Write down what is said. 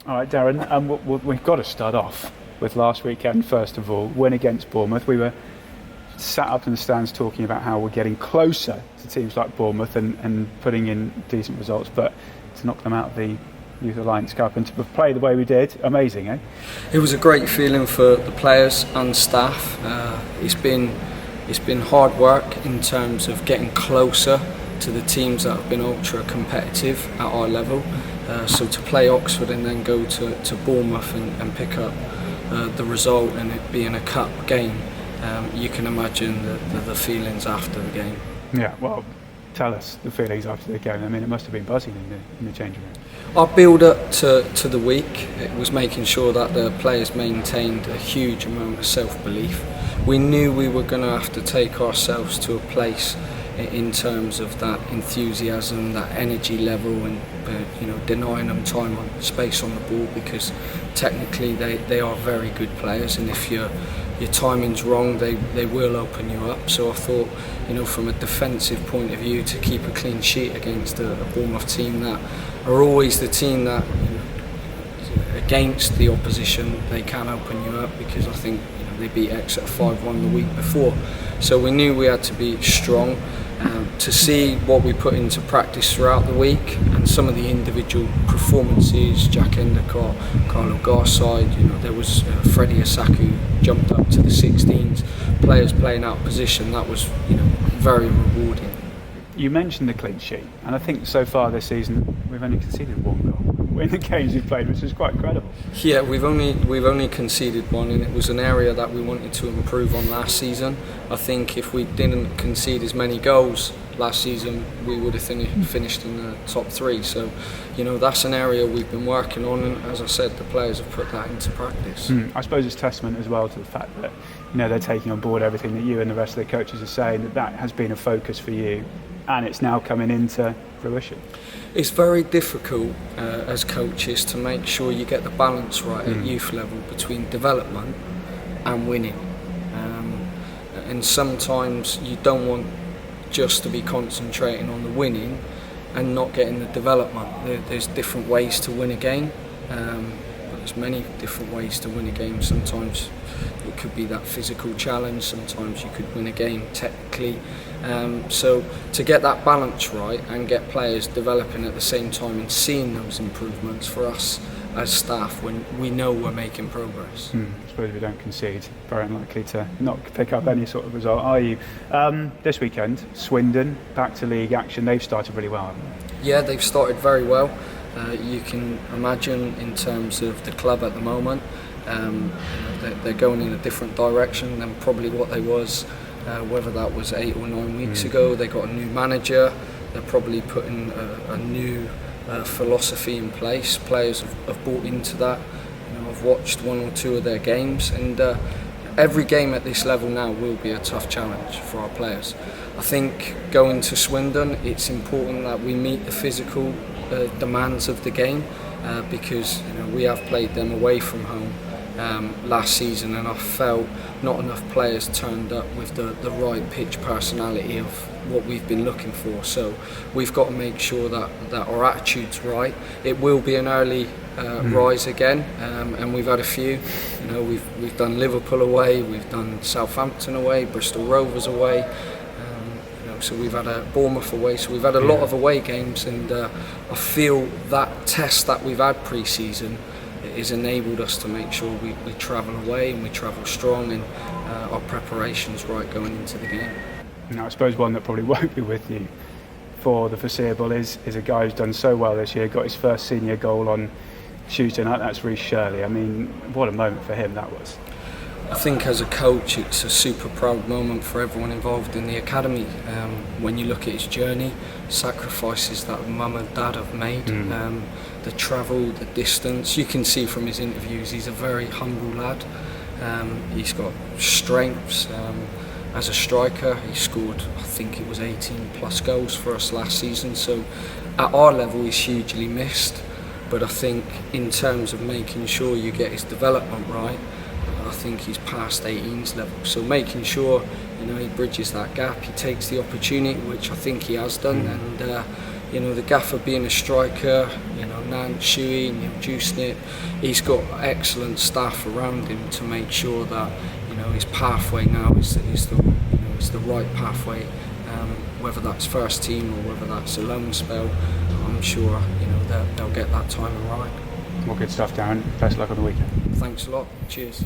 All right, Darren, we've got to start off with last weekend, first of all, win against Bournemouth. We were sat up in the stands talking about how we're getting closer to teams like Bournemouth and putting in decent results, but to knock them out of the Youth Alliance Cup and to play the way we did, amazing, eh? It was a great feeling for the players and staff. It's been hard work in terms of getting closer to the teams that have been ultra competitive at our level. So to play Oxford and then go to Bournemouth and pick up the result and it being a cup game, you can imagine the feelings after the game. Yeah, well, tell us the feelings after the game. I mean, it must have been buzzing in the changing room. Our build-up to the week, it was making sure that the players maintained a huge amount of self-belief. We knew we were going to have to take ourselves to a place in terms of that enthusiasm, that energy level, and denying them time on space on the ball, because technically they are very good players, and if your timing's wrong, they will open you up. So I thought, from a defensive point of view, to keep a clean sheet against a Bournemouth team that are always the team that, against the opposition, they can open you up, because I think they beat Exeter 5-1 the week before. So we knew we had to be strong. To see what we put into practice throughout the week and some of the individual performances, Jack Endicott, Carlo Garside, there was Freddie Asaku jumped up to the 16s, players playing out of position, that was very rewarding. You mentioned the clean sheet, and I think so far this season we've only conceded one goal in the games we've played, which is quite incredible. Yeah, we've only conceded one, and it was an area that we wanted to improve on last season. I think if we didn't concede as many goals last season, we would have finished in the top three. So, that's an area we've been working on, and as I said, the players have put that into practice. I suppose it's testament as well to the fact that they're taking on board everything that you and the rest of the coaches are saying, that has been a focus for you, and it's now coming into fruition. It's very difficult as coaches to make sure you get the balance right at youth level between development and winning. And sometimes you don't want just to be concentrating on the winning and not getting the development. There's different ways to win a game. There's many different ways to win a game. Sometimes it could be that physical challenge, sometimes you could win a game technically. So to get that balance right and get players developing at the same time and seeing those improvements for us as staff, when we know we're making progress. I suppose if we don't concede, very unlikely to not pick up any sort of result, are you? This weekend, Swindon, back to league action. They've started really well, haven't they? Yeah, they've started very well. You can imagine in terms of the club at the moment, they're going in a different direction than probably what they was, whether that was 8 or 9 weeks ago. They got a new manager, they're probably putting a new philosophy in place. Players have bought into that. I've watched 1 or 2 of their games, and every game at this level now will be a tough challenge for our players. I think going to Swindon, it's important that we meet the physical demands of the game, because we have played them away from home last season, and I felt not enough players turned up with the right pitch personality of what we've been looking for. So we've got to make sure that our attitude's right. It will be an early rise again, and we've had a few. We've done Liverpool away, we've done Southampton away, Bristol Rovers away. So we've had a Bournemouth away, so we've had a lot of away games, and I feel that test that we've had pre-season has enabled us to make sure we travel away and we travel strong, and our preparation's right going into the game. Now, I suppose one that probably won't be with you for the foreseeable is a guy who's done so well this year, got his first senior goal on Tuesday night. That's Reece Shirley. I mean, what a moment for him that was. I think as a coach, it's a super proud moment for everyone involved in the academy. When you look at his journey, sacrifices that mum and dad have made, the travel, the distance. You can see from his interviews, he's a very humble lad. He's got strengths. As a striker, he scored, I think it was 18 plus goals for us last season. So at our level, he's hugely missed. But I think in terms of making sure you get his development right, I think he's past 18's level. So making sure he bridges that gap, he takes the opportunity, which I think he has done, and the gaffer being a striker, Nan, Shuey, Juicnip, he's got excellent staff around him to make sure that his pathway now is the right pathway. Whether that's first team or whether that's a loan spell, I'm sure they'll get that timing right. Well, good stuff, Darren. Best of luck on the weekend. Thanks a lot. Cheers.